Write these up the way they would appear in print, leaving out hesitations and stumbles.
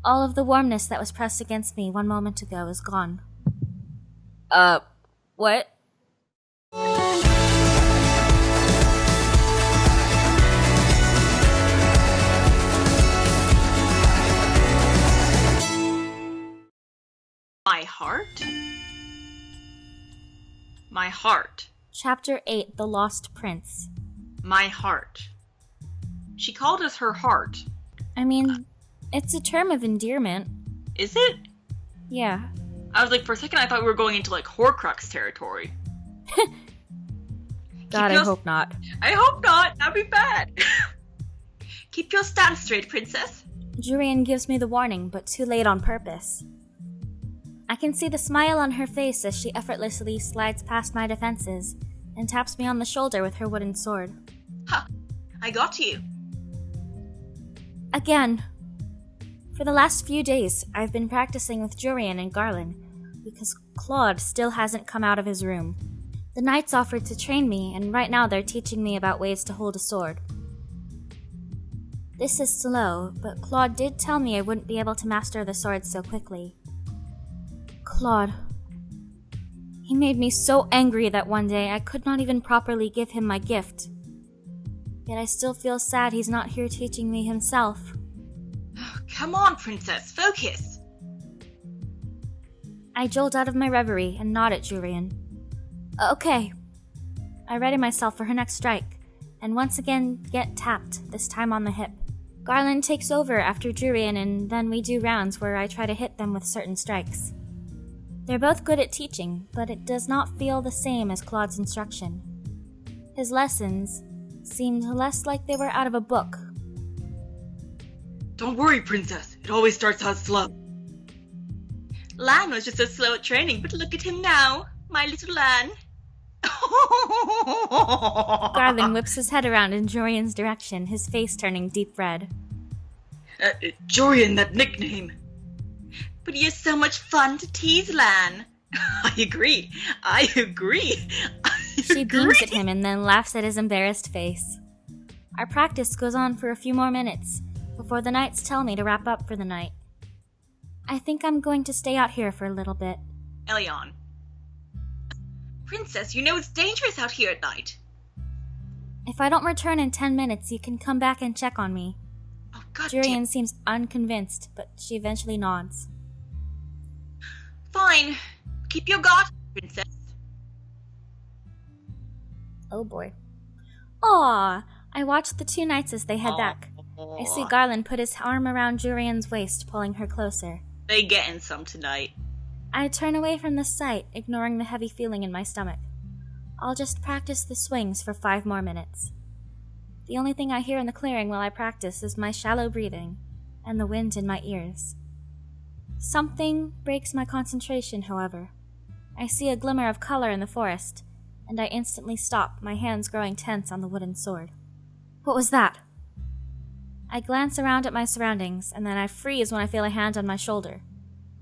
All of the warmness that was pressed against me 1 moment ago is gone. What? My heart? My heart. Chapter 8, The Lost Prince. My heart. She called us her heart. I mean, it's a term of endearment. Is it? Yeah. I was like, for a second I thought we were going into like Horcrux territory. God, I hope not. I hope not. That'd be bad. Keep your stance straight, princess. Jurian gives me the warning, but too late on purpose. I can see the smile on her face as she effortlessly slides past my defenses and taps me on the shoulder with her wooden sword. Ha! I got you. Again. For the last few days, I've been practicing with Jurian and Garland because Claude still hasn't come out of his room. The knights offered to train me, and right now they're teaching me about ways to hold a sword. This is slow, but Claude did tell me I wouldn't be able to master the sword so quickly. Claude. He made me so angry that one day I could not even properly give him my gift. Yet I still feel sad he's not here teaching me himself. Come on, princess, focus. I jolt out of my reverie and nod at Jurian. Okay. I ready myself for her next strike, and once again get tapped, this time on the hip. Garland takes over after Jurian, and then we do rounds where I try to hit them with certain strikes. They're both good at teaching, but it does not feel the same as Claude's instruction. His lessons seemed less like they were out of a book. Don't worry, princess. It always starts out slow. Lan was just so slow at training, but look at him now. My little Lan. Garland whips his head around in Jorian's direction, his face turning deep red. Jorian, that nickname. But he is so much fun to tease, Lan. I agree. She beams at him and then laughs at his embarrassed face. Our practice goes on for a few more minutes, before the knights tell me to wrap up for the night. I think I'm going to stay out here for a little bit. Elion. Princess, you know it's dangerous out here at night. If I don't return in 10 minutes, you can come back and check on me. Oh, God. Jurian seems unconvinced, but she eventually nods. Fine. Keep your guard, princess. Oh boy. Aw, I watched the two knights as they head back. I see Garland put his arm around Jurian's waist, pulling her closer. They getting some tonight. I turn away from the sight, ignoring the heavy feeling in my stomach. I'll just practice the swings for 5 more minutes. The only thing I hear in the clearing while I practice is my shallow breathing and the wind in my ears. Something breaks my concentration, however. I see a glimmer of color in the forest, and I instantly stop, my hands growing tense on the wooden sword. What was that? I glance around at my surroundings, and then I freeze when I feel a hand on my shoulder.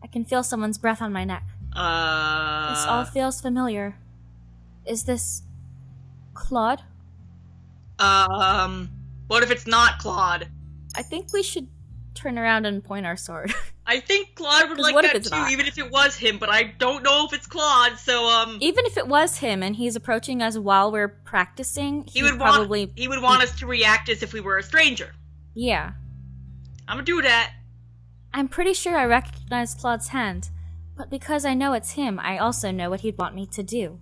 I can feel someone's breath on my neck. This all feels familiar. Is this Claude? What if it's not Claude? I think we should turn around and point our sword. I think Claude would like that too, even if it was him, but I don't know if it's Claude, so, Even if it was him and he's approaching us while we're practicing, he would want us to react as if we were a stranger. Yeah. I'm gonna do that. I'm pretty sure I recognize Claude's hand, but because I know it's him, I also know what he'd want me to do.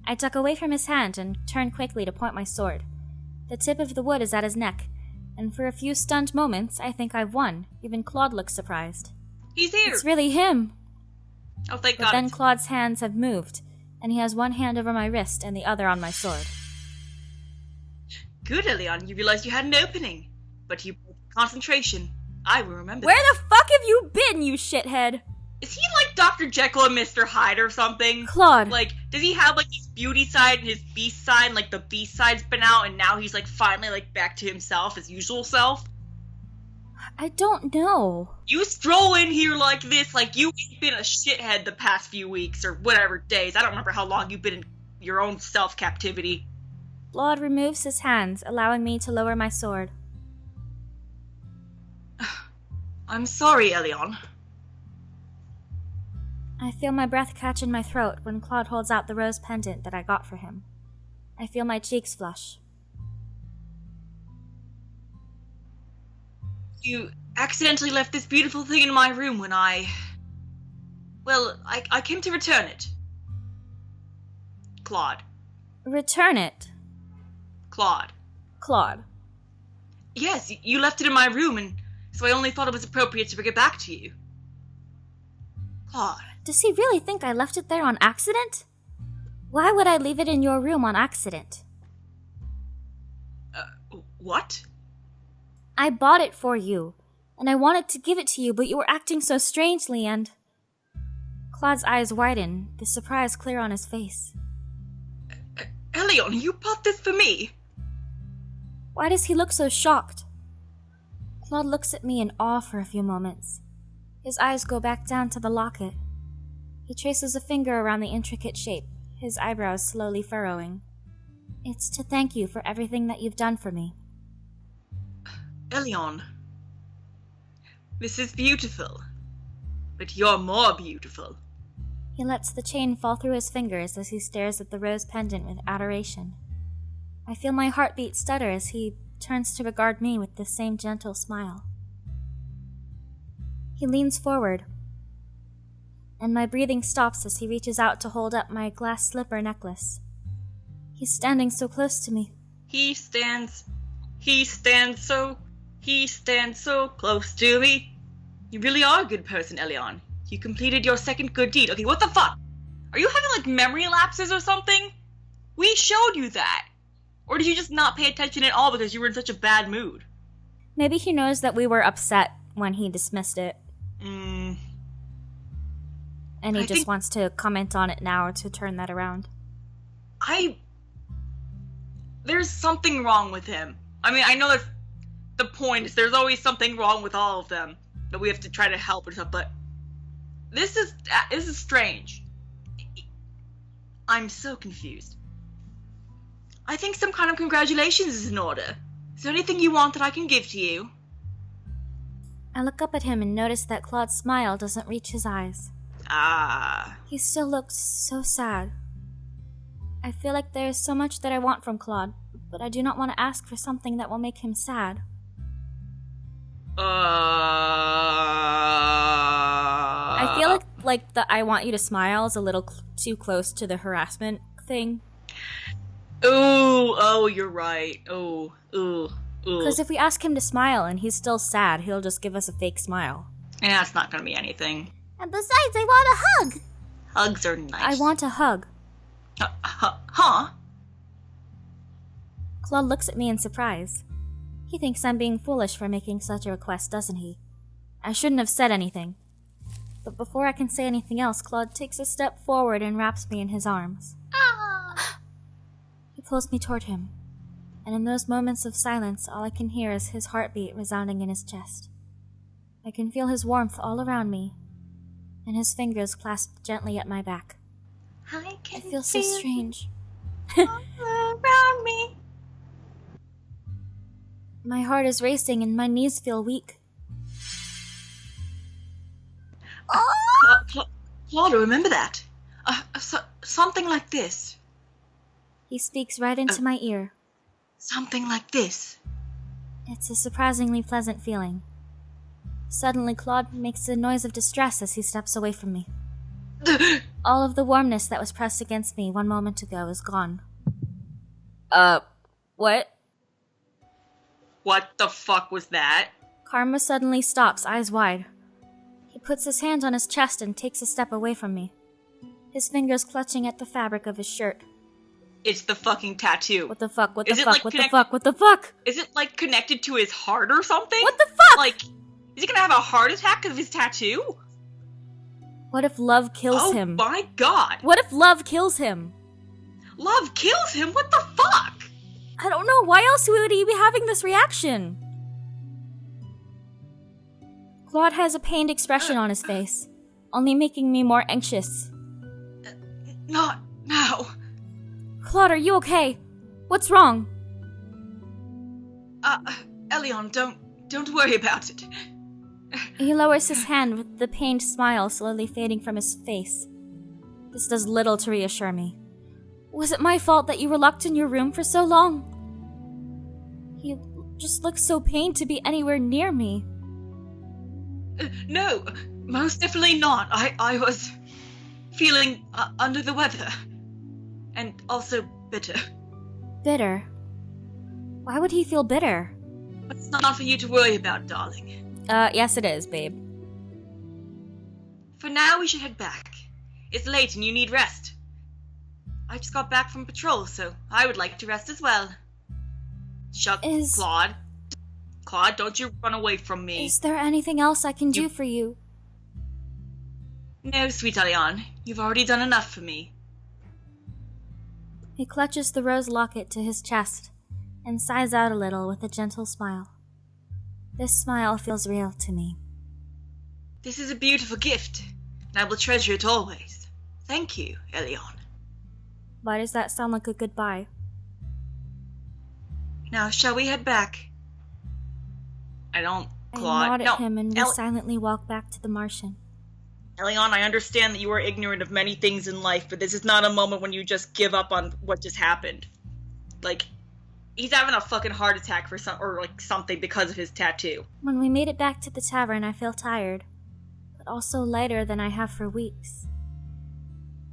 I duck away from his hand and turn quickly to point my sword. The tip of the wood is at his neck, and for a few stunned moments, I think I've won. Even Claude looks surprised. He's here! It's really him! Oh, thank God. But then Claude's hands have moved, and he has one hand over my wrist and the other on my sword. Good, Elion. You realized you had an opening. But you broke concentration. I will remember Where that. the fuck have you been, you shithead? Is he like Dr. Jekyll and Mr. Hyde or something? Claude. Like, does he have like his beauty side and his beast side, and like the beast side's been out and now he's like finally like back to himself, his usual self? I don't know. You stroll in here like this, like you ain't been a shithead the past few weeks or whatever days. I don't remember how long you've been in your own self-captivity. Claude removes his hands, allowing me to lower my sword. I'm sorry, Elion. I feel my breath catch in my throat when Claude holds out the rose pendant that I got for him. I feel my cheeks flush. You accidentally left this beautiful thing in my room when I came to return it. Claude. Return it? Claude. Claude. Yes, you left it in my room, and so I only thought it was appropriate to bring it back to you. Claude. Does he really think I left it there on accident? Why would I leave it in your room on accident? What? I bought it for you, and I wanted to give it to you, but you were acting so strangely, and... Claude's eyes widen, the surprise clear on his face. Elion, you bought this for me? Why does he look so shocked? Claude looks at me in awe for a few moments. His eyes go back down to the locket. He traces a finger around the intricate shape, his eyebrows slowly furrowing. It's to thank you for everything that you've done for me. Elion, this is beautiful, but you're more beautiful. He lets the chain fall through his fingers as he stares at the rose pendant with adoration. I feel my heartbeat stutter as he turns to regard me with the same gentle smile. He leans forward, and my breathing stops as he reaches out to hold up my glass slipper necklace. He's standing so close to me. He stands so close to me. You really are a good person, Elion. You completed your second good deed. Okay, what the fuck? Are you having, memory lapses or something? We showed you that. Or did you just not pay attention at all because you were in such a bad mood? Maybe he knows that we were upset when he dismissed it. And he just wants to comment on it now to turn that around. There's something wrong with him. I mean, I know that's the point, is there's always something wrong with all of them that we have to try to help and stuff, but this is strange. I'm so confused. I think some kind of congratulations is in order. Is there anything you want that I can give to you? I look up at him and notice that Claude's smile doesn't reach his eyes. He still looks so sad. I feel like there is so much that I want from Claude, but I do not want to ask for something that will make him sad. I feel like the I want you to smile is a little too close to the harassment thing. Oh, you're right. Oh. Because if we ask him to smile and he's still sad, he'll just give us a fake smile. Yeah, it's not gonna be anything. And besides, I want a hug! Hugs are nice. I want a hug. Huh? Claude looks at me in surprise. He thinks I'm being foolish for making such a request, doesn't he? I shouldn't have said anything. But before I can say anything else, Claude takes a step forward and wraps me in his arms. He pulls me toward him, and in those moments of silence, all I can hear is his heartbeat resounding in his chest. I can feel his warmth all around me, and his fingers clasped gently at my back. I feel so strange. All around me. My heart is racing and my knees feel weak. Claude, remember that. Something like this. He speaks right into my ear. Something like this. It's a surprisingly pleasant feeling. Suddenly, Claude makes a noise of distress as he steps away from me. All of the warmness that was pressed against me 1 moment ago is gone. What? What the fuck was that? Karma suddenly stops, eyes wide. He puts his hand on his chest and takes a step away from me, his fingers clutching at the fabric of his shirt. It's the fucking tattoo. What the fuck? What the Is it, fuck? like, What the fuck? What the fuck? Is it, connected to his heart or something? What the fuck? Like, is he gonna have a heart attack because of his tattoo? What if love kills him? Oh my god. What if love kills him? Love kills him? What the fuck? I don't know. Why else would he be having this reaction? Claude has a pained expression on his face, only making me more anxious. Not now. Claude, are you okay? What's wrong? Elion, don't worry about it. He lowers his hand with the pained smile slowly fading from his face. This does little to reassure me. Was it my fault that you were locked in your room for so long? He just looks so pained to be anywhere near me. No, most definitely not. I was feeling under the weather. And also bitter. Bitter? Why would he feel bitter? It's not for you to worry about, darling. Yes it is, babe. For now, we should head back. It's late and you need rest. I just got back from patrol, so I would like to rest as well. Claude. Claude, don't you run away from me. Is there anything else I can do for you? No, sweet Alion. You've already done enough for me. He clutches the rose locket to his chest and sighs out a little with a gentle smile. This smile feels real to me. This is a beautiful gift, and I will treasure it always. Thank you, Elion. Why does that sound like a goodbye? Now, shall we head back? Claude. I nod at him and we silently walk back to the Martian. Elion, I understand that you are ignorant of many things in life, but this is not a moment when you just give up on what just happened. Like, he's having a fucking heart attack for something because of his tattoo. When we made it back to the tavern, I feel tired, but also lighter than I have for weeks.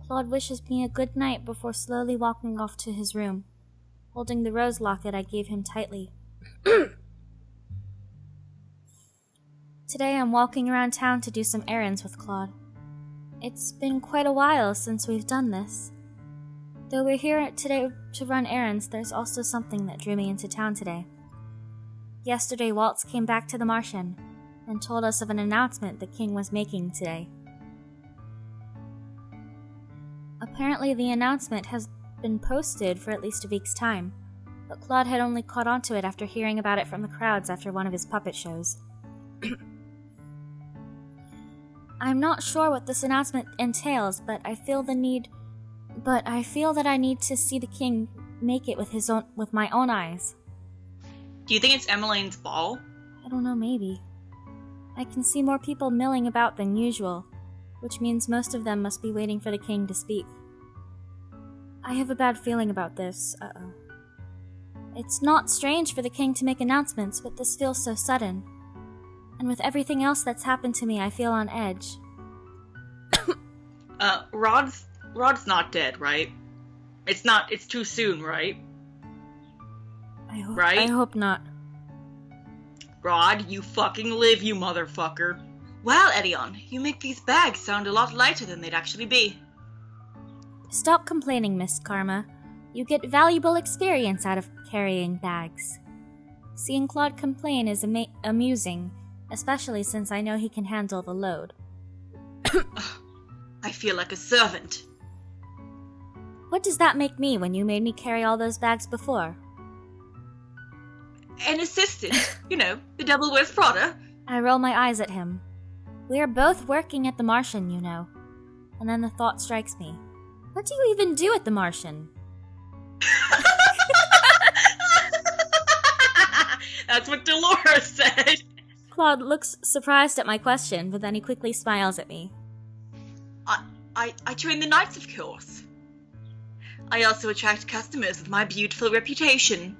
Claude wishes me a good night before slowly walking off to his room, holding the rose locket I gave him tightly. Today I'm walking around town to do some errands with Claude. It's been quite a while since we've done this. Though we're here today to run errands, there's also something that drew me into town today. Yesterday, Waltz came back to the Martian and told us of an announcement the king was making today. Apparently, the announcement has been posted for at least a week's time, but Claude had only caught on to it after hearing about it from the crowds after one of his puppet shows. I'm not sure what this announcement entails, but I feel that I need to see the king make it with my own eyes. Do you think it's Emmeline's ball? I don't know, maybe. I can see more people milling about than usual, which means most of them must be waiting for the king to speak. I have a bad feeling about this. It's not strange for the king to make announcements, but this feels so sudden. And with everything else that's happened to me, I feel on edge. Rod's not dead, right? It's too soon, right? I hope not. Rod, you fucking live, you motherfucker. Well, Edion, you make these bags sound a lot lighter than they'd actually be. Stop complaining, Miss Karma. You get valuable experience out of carrying bags. Seeing Claude complain is amusing, especially since I know he can handle the load. I feel like a servant. What does that make me when you made me carry all those bags before? An assistant. You know, the devil wears Prada. I roll my eyes at him. We are both working at the Martian, you know. And then the thought strikes me. What do you even do at the Martian? That's what Dolores said. Claude looks surprised at my question, but then he quickly smiles at me. I train the knights, of course. I also attract customers with my beautiful reputation.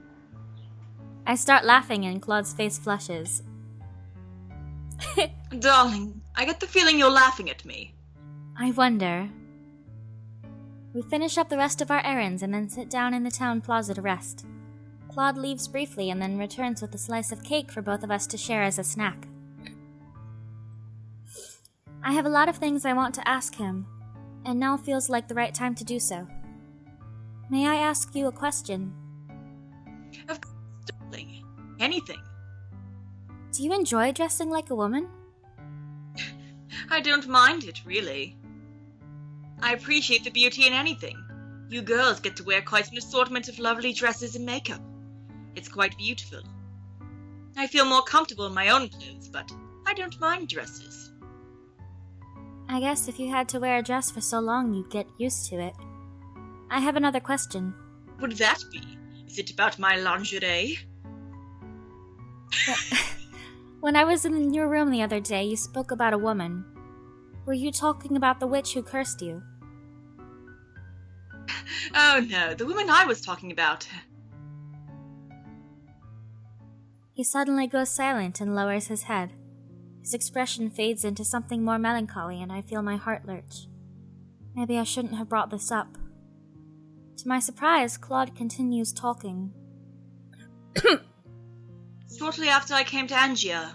I start laughing and Claude's face flushes. Darling, I get the feeling you're laughing at me. I wonder. We finish up the rest of our errands and then sit down in the town plaza to rest. Claude leaves briefly and then returns with a slice of cake for both of us to share as a snack. I have a lot of things I want to ask him, and now feels like the right time to do so. May I ask you a question? Of course, darling. Anything. Do you enjoy dressing like a woman? I don't mind it, really. I appreciate the beauty in anything. You girls get to wear quite an assortment of lovely dresses and makeup. It's quite beautiful. I feel more comfortable in my own clothes, but I don't mind dresses. I guess if you had to wear a dress for so long, you'd get used to it. I have another question. What would that be? Is it about my lingerie? When I was in your room the other day, you spoke about a woman. Were you talking about the witch who cursed you? Oh no, the woman I was talking about. He suddenly goes silent and lowers his head. His expression fades into something more melancholy, and I feel my heart lurch. Maybe I shouldn't have brought this up. To my surprise, Claude continues talking. Shortly after I came to Angia,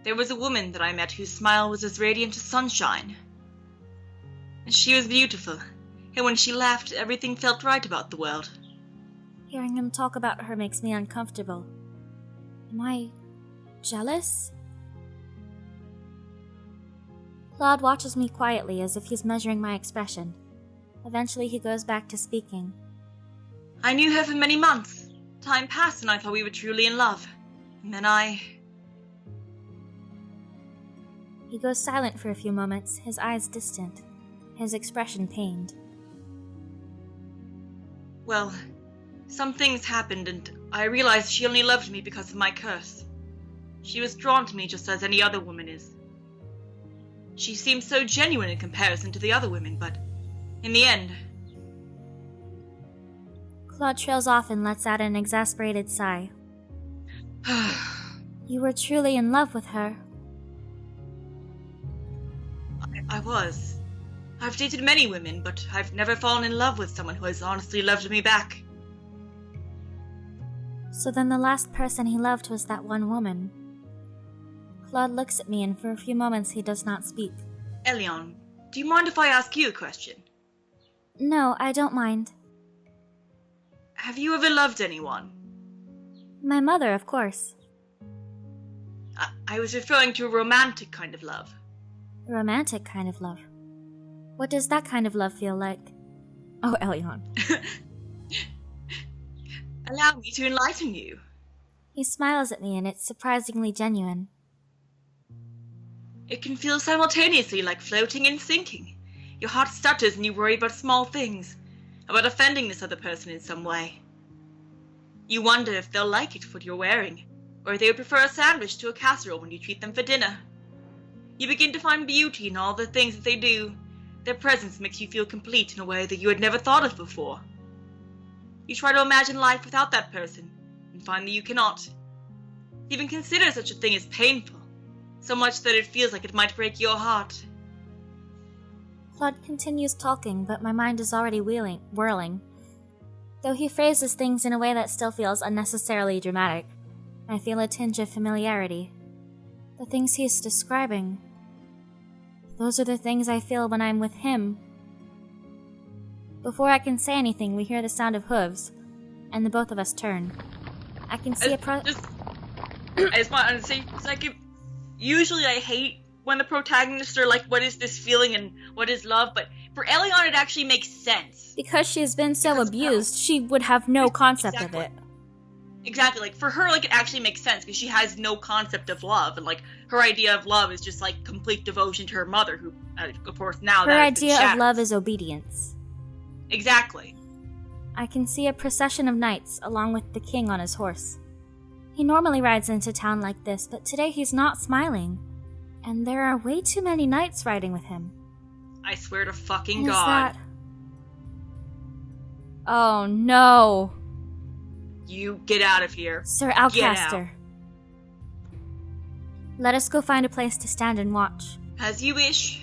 there was a woman that I met whose smile was as radiant as sunshine. And she was beautiful, and when she laughed, everything felt right about the world. Hearing him talk about her makes me uncomfortable. Am I jealous? Claude watches me quietly as if he's measuring my expression. Eventually he goes back to speaking. I knew her for many months. Time passed and I thought we were truly in love. And then He goes silent for a few moments, his eyes distant, his expression pained. Well, some things happened and I realized she only loved me because of my curse. She was drawn to me just as any other woman is. She seemed so genuine in comparison to the other women, but in the end... Claude trails off and lets out an exasperated sigh. You were truly in love with her. I was. I've dated many women, but I've never fallen in love with someone who has honestly loved me back. So then the last person he loved was that one woman. Claude looks at me and for a few moments he does not speak. Elion, do you mind if I ask you a question? No, I don't mind. Have you ever loved anyone? My mother, of course. I was referring to a romantic kind of love. A romantic kind of love. What does that kind of love feel like? Oh, Elion. Allow me to enlighten you. He smiles at me and it's surprisingly genuine. It can feel simultaneously like floating and sinking. Your heart stutters and you worry about small things, about offending this other person in some way. You wonder if they'll like it what you're wearing, or if they would prefer a sandwich to a casserole when you treat them for dinner. You begin to find beauty in all the things that they do. Their presence makes you feel complete in a way that you had never thought of before. You try to imagine life without that person, and find that you cannot. Even consider such a thing as painful, so much that it feels like it might break your heart. Claude continues talking, but my mind is already whirling. Though he phrases things in a way that still feels unnecessarily dramatic, I feel a tinge of familiarity. The things he is describing, those are the things I feel when I'm with him. Before I can say anything, we hear the sound of hooves, and the both of us turn. I can see I just want to say, usually I hate when the protagonists are like, what is this feeling and what is love? But for Elion, it actually makes sense. Because she's been so abused, she would have no concept of it. Exactly, like, for her, like, it actually makes sense, because she has no concept of love, and, like, her idea of love is just, like, complete devotion to her mother, who, of course, now her idea of love is obedience. Exactly. I can see a procession of knights, along with the king on his horse. He normally rides into town like this, but today he's not smiling. And there are way too many knights riding with him. I swear to fucking Who's God. that? Oh no. You get out of here. Sir Alcaster. Let us go find a place to stand and watch. As you wish.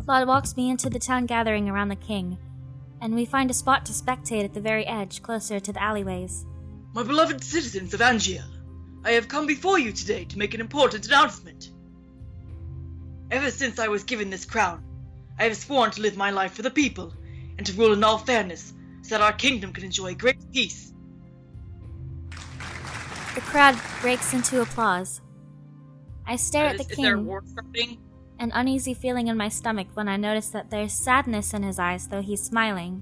Claude walks me into the town gathering around the king, and we find a spot to spectate at the very edge, closer to the alleyways. My beloved citizens of Angia, I have come before you today to make an important announcement. Ever since I was given this crown, I have sworn to live my life for the people, and to rule in all fairness, so that our kingdom can enjoy great peace. The crowd breaks into applause. I stare at the king, Is there war starting? an uneasy feeling in my stomach when I notice that there's sadness in his eyes, though he's smiling.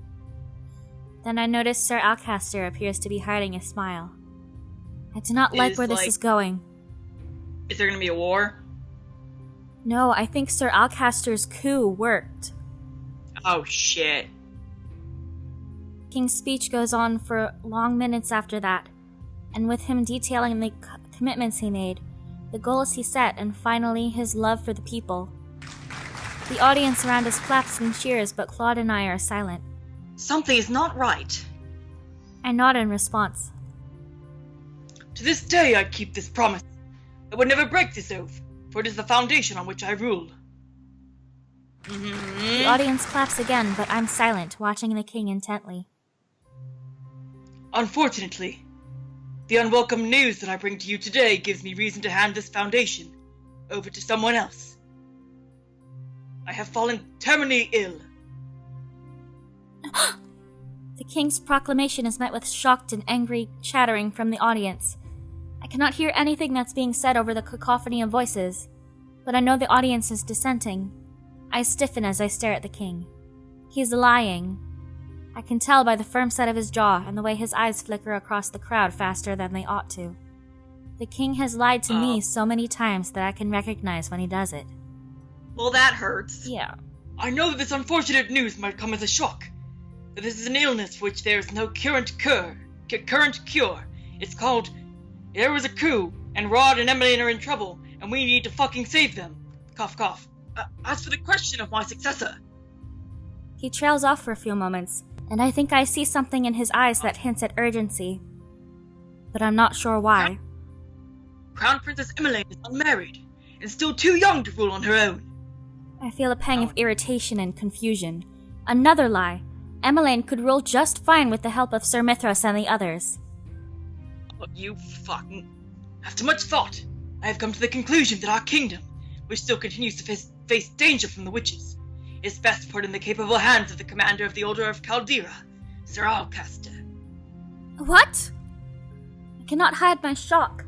Then I notice Sir Alcaster appears to be hiding a smile. I do not like where this is going. Is there going to be a war? No, I think Sir Alcaster's coup worked. Oh shit. King's speech goes on for long minutes after that, and with him detailing the commitments he made, the goals he set, and finally, his love for the people. The audience around us claps and cheers, but Claude and I are silent. Something is not right. I nod in response. To this day I keep this promise. I would never break this oath, for it is the foundation on which I rule. The audience claps again, but I'm silent, watching the king intently. Unfortunately, the unwelcome news that I bring to you today gives me reason to hand this foundation over to someone else. I have fallen terminally ill. The king's proclamation is met with shocked and angry chattering from the audience. I cannot hear anything that's being said over the cacophony of voices, but I know the audience is dissenting. I stiffen as I stare at the king. He's lying. I can tell by the firm set of his jaw and the way his eyes flicker across the crowd faster than they ought to. The king has lied to me so many times that I can recognize when he does it. Well, that hurts. Yeah. I know that this unfortunate news might come as a shock. That this is an illness for which there is no current cure. It's called... There was a coup, and Rod and Emmeline are in trouble, and we need to fucking save them. Cough, cough. As for the question of my successor... He trails off for a few moments, and I think I see something in his eyes that hints at urgency. But I'm not sure why. Crown Princess Emmeline is unmarried, and still too young to rule on her own. I feel a pang of irritation and confusion. Another lie. Emmeline could rule just fine with the help of Sir Mithras and the others. Oh, you fucking... After much thought, I have come to the conclusion that our kingdom, which still continues to face danger from the witches, is best put in the capable hands of the commander of the Order of Caldera, Sir Alcaster. What? I cannot hide my shock.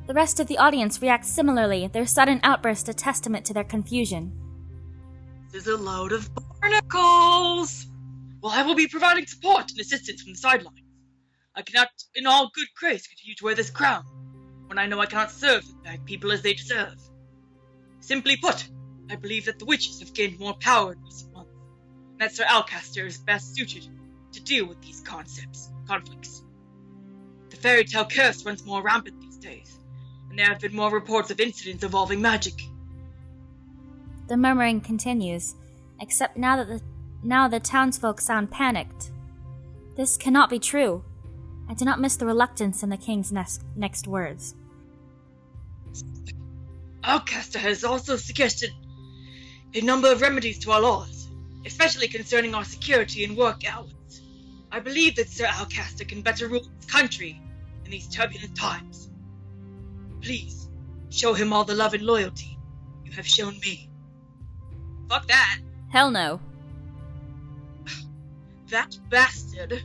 The rest of the audience reacts similarly, their sudden outburst a testament to their confusion. This is a load of barnacles! Well, I will be providing support and assistance from the sidelines. I cannot, in all good grace, continue to wear this crown, when I know I cannot serve the bad people as they deserve. Simply put, I believe that the witches have gained more power in recent months, and that Sir Alcaster is best suited to deal with these conflicts. The fairy tale curse runs more rampant these days, and there have been more reports of incidents involving magic. The murmuring continues, except now the townsfolk sound panicked. This cannot be true. I do not miss the reluctance in the king's next words. Alcaster has also suggested a number of remedies to our laws, especially concerning our security and work hours. I believe that Sir Alcaster can better rule this country in these turbulent times. Please, show him all the love and loyalty you have shown me. Fuck that. Hell no. That bastard.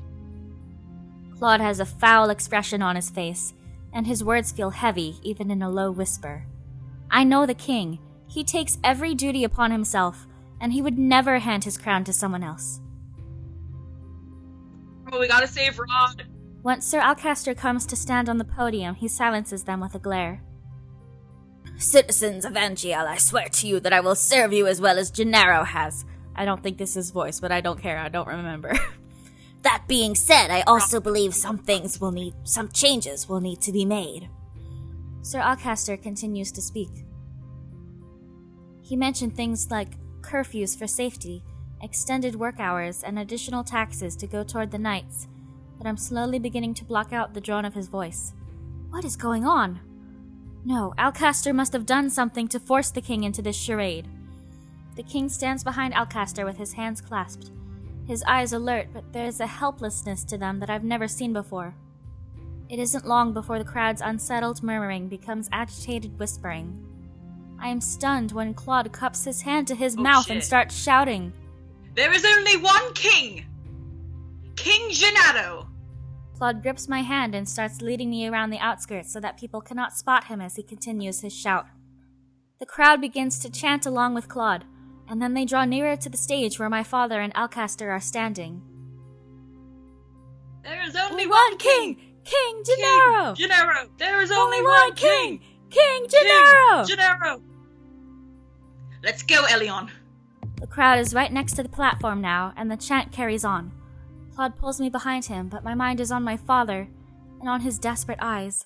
Claude has a foul expression on his face, and his words feel heavy, even in a low whisper. I know the king. He takes every duty upon himself, and he would never hand his crown to someone else. Oh, we gotta save Rod. Once Sir Alcaster comes to stand on the podium, he silences them with a glare. Citizens of Angiel, I swear to you that I will serve you as well as Gennaro has. I don't think this is his voice, but I don't care, I don't remember. That being said, I also believe some changes will need to be made. Sir Alcaster continues to speak. He mentioned things like curfews for safety, extended work hours, and additional taxes to go toward the knights, but I'm slowly beginning to block out the drone of his voice. What is going on? No, Alcaster must have done something to force the king into this charade. The king stands behind Alcaster with his hands clasped, his eyes alert, but there's a helplessness to them that I've never seen before. It isn't long before the crowd's unsettled murmuring becomes agitated whispering. I am stunned when Claude cups his hand to his mouth and starts shouting. There is only one king! King Gennaro! Claude grips my hand and starts leading me around the outskirts so that people cannot spot him as he continues his shout. The crowd begins to chant along with Claude, and then they draw nearer to the stage where my father and Alcaster are standing. There is only one king! King Gennaro! Gennaro! There is only one king! King Gennaro! Gennaro! Let's go, Elion. The crowd is right next to the platform now, and the chant carries on. Claude pulls me behind him, but my mind is on my father, and on his desperate eyes.